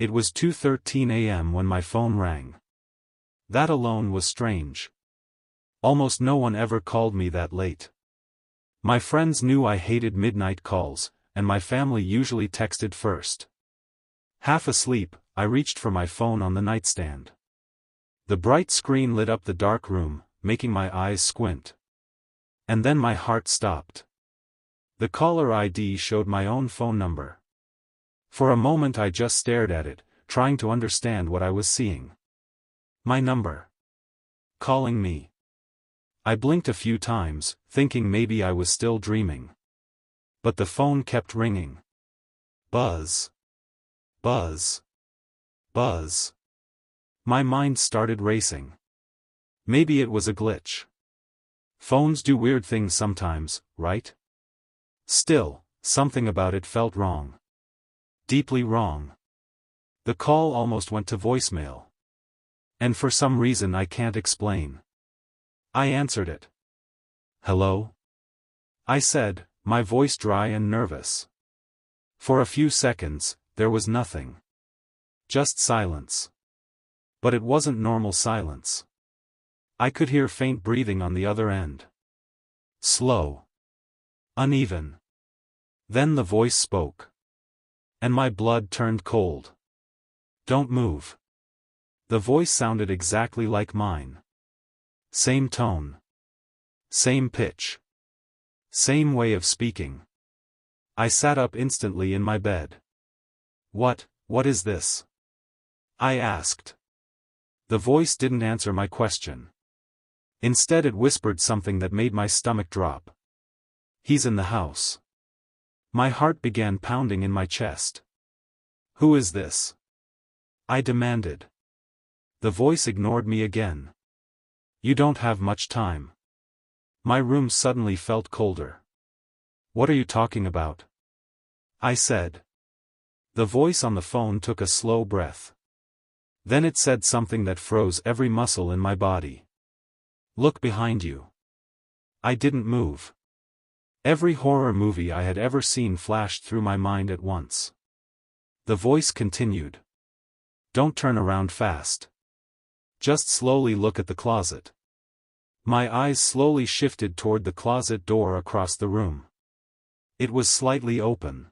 It was 2:13 a.m. when my phone rang. That alone was strange. Almost no one ever called me that late. My friends knew I hated midnight calls, and my family usually texted first. Half asleep, I reached for my phone on the nightstand. The bright screen lit up the dark room, making my eyes squint. And then my heart stopped. The caller ID showed my own phone number. For a moment I just stared at it, trying to understand what I was seeing. My number. Calling me. I blinked a few times, thinking maybe I was still dreaming. But the phone kept ringing. Buzz. Buzz. Buzz. My mind started racing. Maybe it was a glitch. Phones do weird things sometimes, right? Still, something about it felt wrong. Deeply wrong. The call almost went to voicemail. And for some reason I can't explain. I answered it. Hello? I said, my voice dry and nervous. For a few seconds, there was nothing. Just silence. But it wasn't normal silence. I could hear faint breathing on the other end. Slow. Uneven. Then the voice spoke. And my blood turned cold. Don't move. The voice sounded exactly like mine. Same tone. Same pitch. Same way of speaking. I sat up instantly in my bed. What is this? I asked. The voice didn't answer my question. Instead it whispered something that made my stomach drop. He's in the house. My heart began pounding in my chest. Who is this? I demanded. The voice ignored me again. You don't have much time. My room suddenly felt colder. What are you talking about? I said. The voice on the phone took a slow breath. Then it said something that froze every muscle in my body. Look behind you. I didn't move. Every horror movie I had ever seen flashed through my mind at once. The voice continued. Don't turn around fast. Just slowly look at the closet. My eyes slowly shifted toward the closet door across the room. It was slightly open.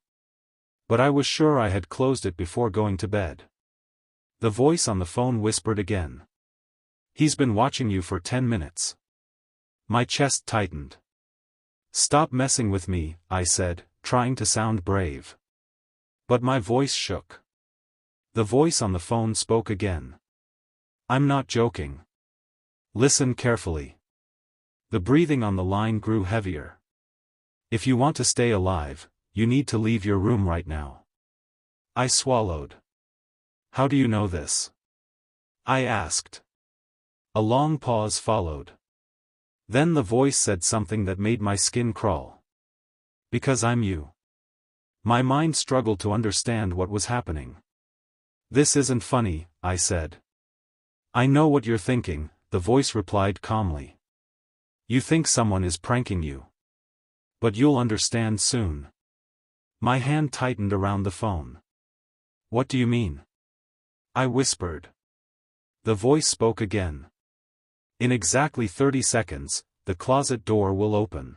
But I was sure I had closed it before going to bed. The voice on the phone whispered again. He's been watching you for 10 minutes. My chest tightened. Stop messing with me, I said, trying to sound brave. But my voice shook. The voice on the phone spoke again. I'm not joking. Listen carefully. The breathing on the line grew heavier. If you want to stay alive, you need to leave your room right now. I swallowed. How do you know this? I asked. A long pause followed. Then the voice said something that made my skin crawl. Because I'm you. My mind struggled to understand what was happening. This isn't funny, I said. I know what you're thinking, the voice replied calmly. You think someone is pranking you. But you'll understand soon. My hand tightened around the phone. What do you mean? I whispered. The voice spoke again. In exactly 30 seconds, the closet door will open.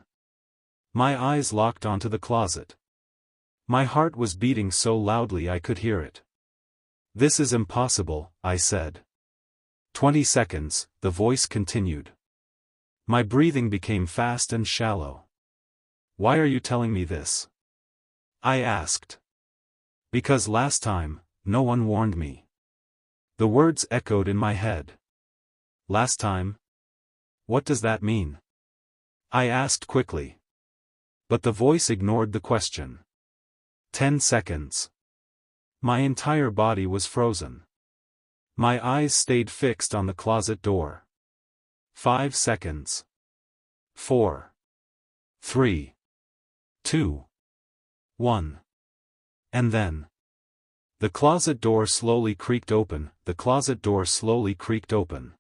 My eyes locked onto the closet. My heart was beating so loudly I could hear it. This is impossible, I said. 20 seconds, the voice continued. My breathing became fast and shallow. Why are you telling me this? I asked. Because last time, no one warned me. The words echoed in my head. Last time? What does that mean? I asked quickly. But the voice ignored the question. 10 seconds. My entire body was frozen. My eyes stayed fixed on the closet door. 5 seconds. 4. 3. 2. 1. And then. The closet door slowly creaked open, the closet door slowly creaked open.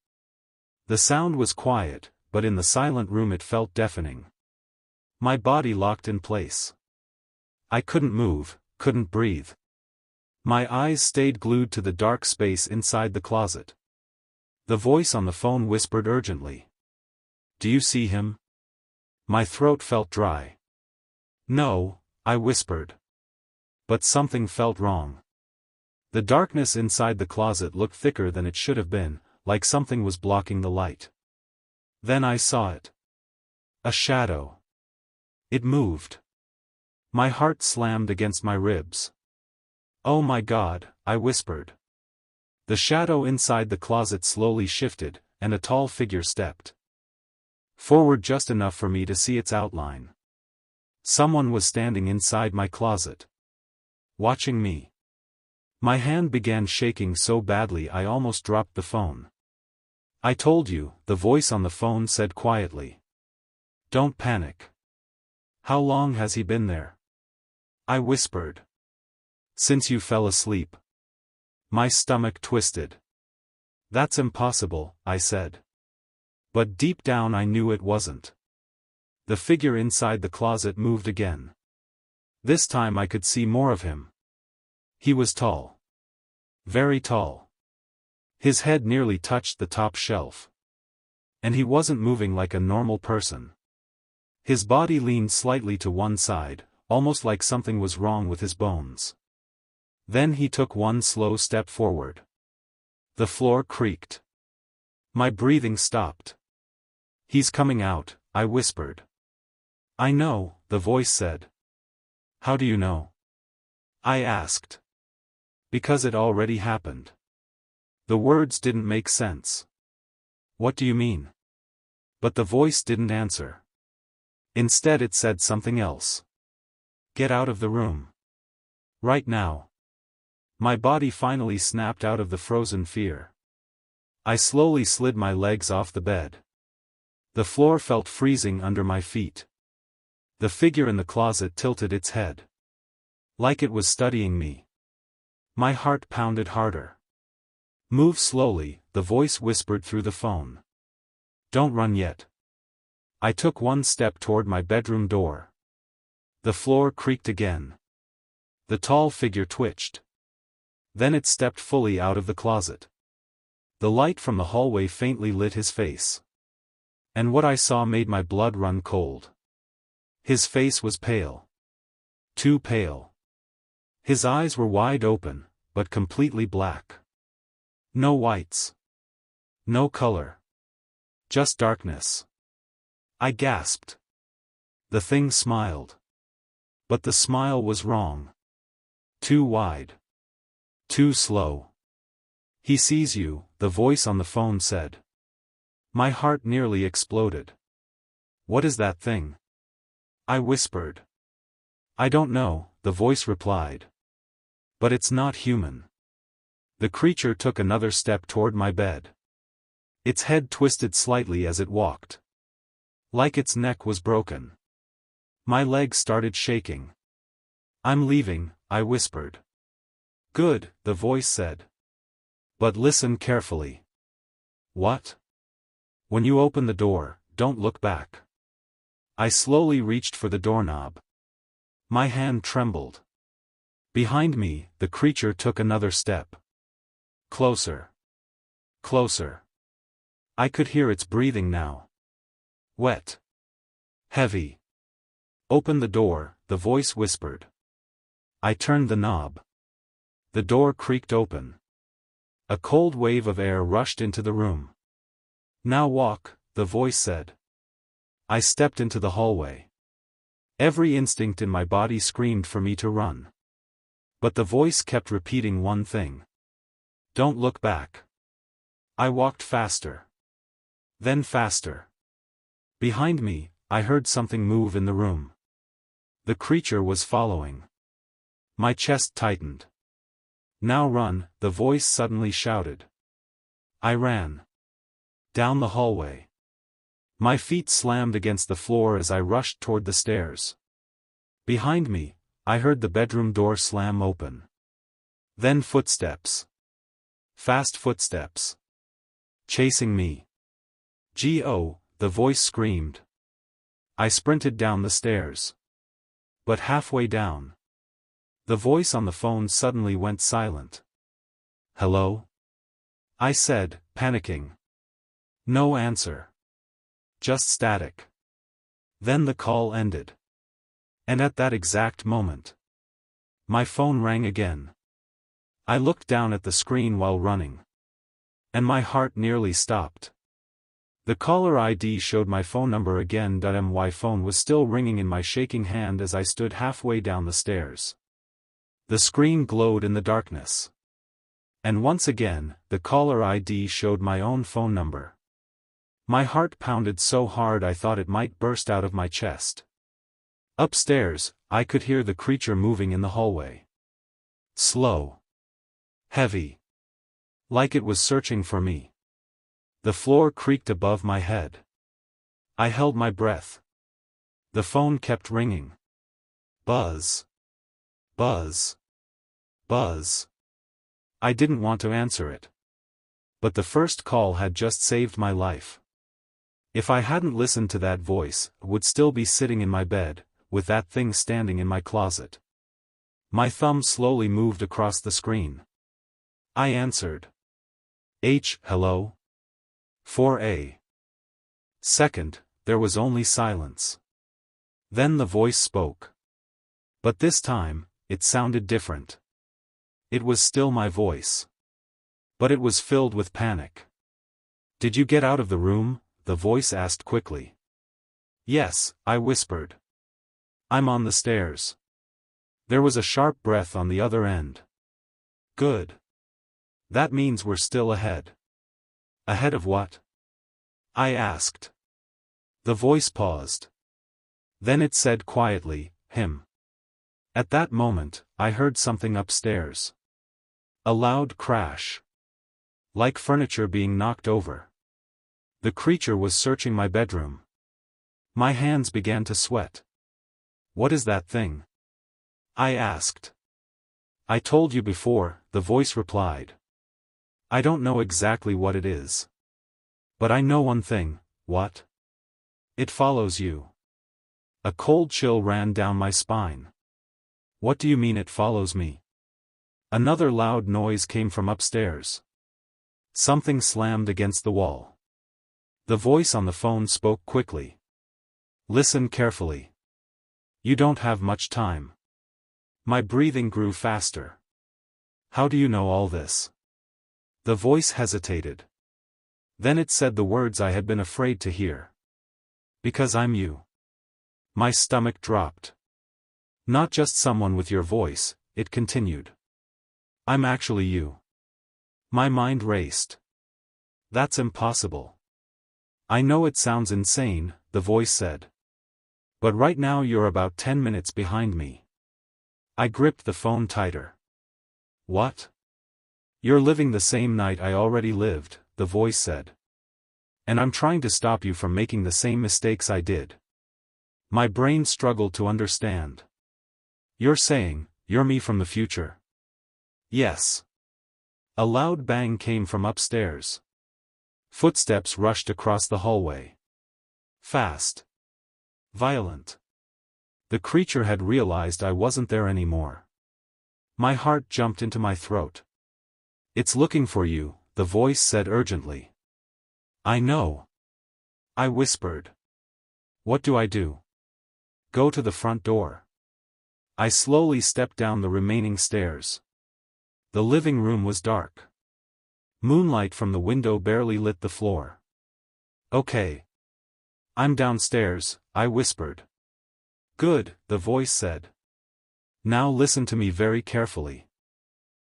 The sound was quiet, but in the silent room it felt deafening. My body locked in place. I couldn't move, couldn't breathe. My eyes stayed glued to the dark space inside the closet. The voice on the phone whispered urgently. "Do you see him?" My throat felt dry. "No," I whispered. But something felt wrong. The darkness inside the closet looked thicker than it should have been, like something was blocking the light. Then I saw it. A shadow. It moved. My heart slammed against my ribs. "Oh my God," I whispered. The shadow inside the closet slowly shifted, and a tall figure stepped forward just enough for me to see its outline. Someone was standing inside my closet, watching me. My hand began shaking so badly I almost dropped the phone. "I told you," the voice on the phone said quietly. "Don't panic." "How long has he been there?" I whispered. "Since you fell asleep." My stomach twisted. "That's impossible," I said. But deep down I knew it wasn't. The figure inside the closet moved again. This time I could see more of him. He was tall. Very tall. His head nearly touched the top shelf. And he wasn't moving like a normal person. His body leaned slightly to one side, almost like something was wrong with his bones. Then he took one slow step forward. The floor creaked. My breathing stopped. "He's coming out," I whispered. "I know," the voice said. "How do you know?" I asked. "Because it already happened." The words didn't make sense. "What do you mean?" But the voice didn't answer. Instead it said something else. "Get out of the room. Right now." My body finally snapped out of the frozen fear. I slowly slid my legs off the bed. The floor felt freezing under my feet. The figure in the closet tilted its head. Like it was studying me. My heart pounded harder. "Move slowly," the voice whispered through the phone. "Don't run yet." I took one step toward my bedroom door. The floor creaked again. The tall figure twitched. Then it stepped fully out of the closet. The light from the hallway faintly lit his face. And what I saw made my blood run cold. His face was pale. Too pale. His eyes were wide open, but completely black. No whites. No color. Just darkness. I gasped. The thing smiled. But the smile was wrong. Too wide. Too slow. "He sees you," the voice on the phone said. My heart nearly exploded. "What is that thing?" I whispered. "I don't know," the voice replied. "But it's not human." The creature took another step toward my bed. Its head twisted slightly as it walked. Like its neck was broken. My legs started shaking. "I'm leaving," I whispered. "Good," the voice said. "But listen carefully." "What?" "When you open the door, don't look back." I slowly reached for the doorknob. My hand trembled. Behind me, the creature took another step. Closer. Closer. I could hear its breathing now. Wet. Heavy. "Open the door," the voice whispered. I turned the knob. The door creaked open. A cold wave of air rushed into the room. "Now walk," the voice said. I stepped into the hallway. Every instinct in my body screamed for me to run. But the voice kept repeating one thing. "Don't look back." I walked faster. Then faster. Behind me, I heard something move in the room. The creature was following. My chest tightened. "Now run," the voice suddenly shouted. I ran. Down the hallway. My feet slammed against the floor as I rushed toward the stairs. Behind me, I heard the bedroom door slam open. Then footsteps. Fast footsteps. Chasing me. "G.O., the voice screamed. I sprinted down the stairs. But halfway down, The voice on the phone suddenly went silent. "Hello?" I said, panicking. No answer. Just static. Then the call ended. And at that exact moment, my phone rang again. I looked down at the screen while running. And my heart nearly stopped. The caller ID showed my phone number again. My phone was still ringing in my shaking hand as I stood halfway down the stairs. The screen glowed in the darkness. And once again, the caller ID showed my own phone number. My heart pounded so hard I thought it might burst out of my chest. Upstairs, I could hear the creature moving in the hallway. Slow. Heavy. Like it was searching for me. The floor creaked above my head. I held my breath. The phone kept ringing. Buzz. Buzz. Buzz. I didn't want to answer it. But the first call had just saved my life. If I hadn't listened to that voice, I would still be sitting in my bed, with that thing standing in my closet. My thumb slowly moved across the screen. I answered. Hello? 4A. Second, there was only silence. Then the voice spoke. But this time, it sounded different. It was still my voice. But it was filled with panic. "Did you get out of the room?" the voice asked quickly. "Yes," I whispered. "I'm on the stairs." There was a sharp breath on the other end. "Good. That means we're still ahead." "Ahead of what?" I asked. The voice paused. Then it said quietly, "Him." At that moment, I heard something upstairs. A loud crash. Like furniture being knocked over. The creature was searching my bedroom. My hands began to sweat. "What is that thing?" I asked. "I told you before," the voice replied. "I don't know exactly what it is. But I know one thing." "What?" "It follows you." A cold chill ran down my spine. "What do you mean it follows me?" Another loud noise came from upstairs. Something slammed against the wall. The voice on the phone spoke quickly. "Listen carefully. You don't have much time." My breathing grew faster. "How do you know all this?" The voice hesitated. Then it said the words I had been afraid to hear. "Because I'm you." My stomach dropped. "Not just someone with your voice," it continued. "I'm actually you." My mind raced. "That's impossible." "I know it sounds insane," the voice said. "But right now you're about 10 minutes behind me." I gripped the phone tighter. "What?" "You're living the same night I already lived," the voice said. "And I'm trying to stop you from making the same mistakes I did." My brain struggled to understand. "You're saying, you're me from the future?" "Yes." A loud bang came from upstairs. Footsteps rushed across the hallway. Fast. Violent. The creature had realized I wasn't there anymore. My heart jumped into my throat. "It's looking for you," the voice said urgently. "I know." I whispered. "What do I do?" "Go to the front door." I slowly stepped down the remaining stairs. The living room was dark. Moonlight from the window barely lit the floor. "Okay. I'm downstairs," I whispered. "Good," the voice said. "Now listen to me very carefully.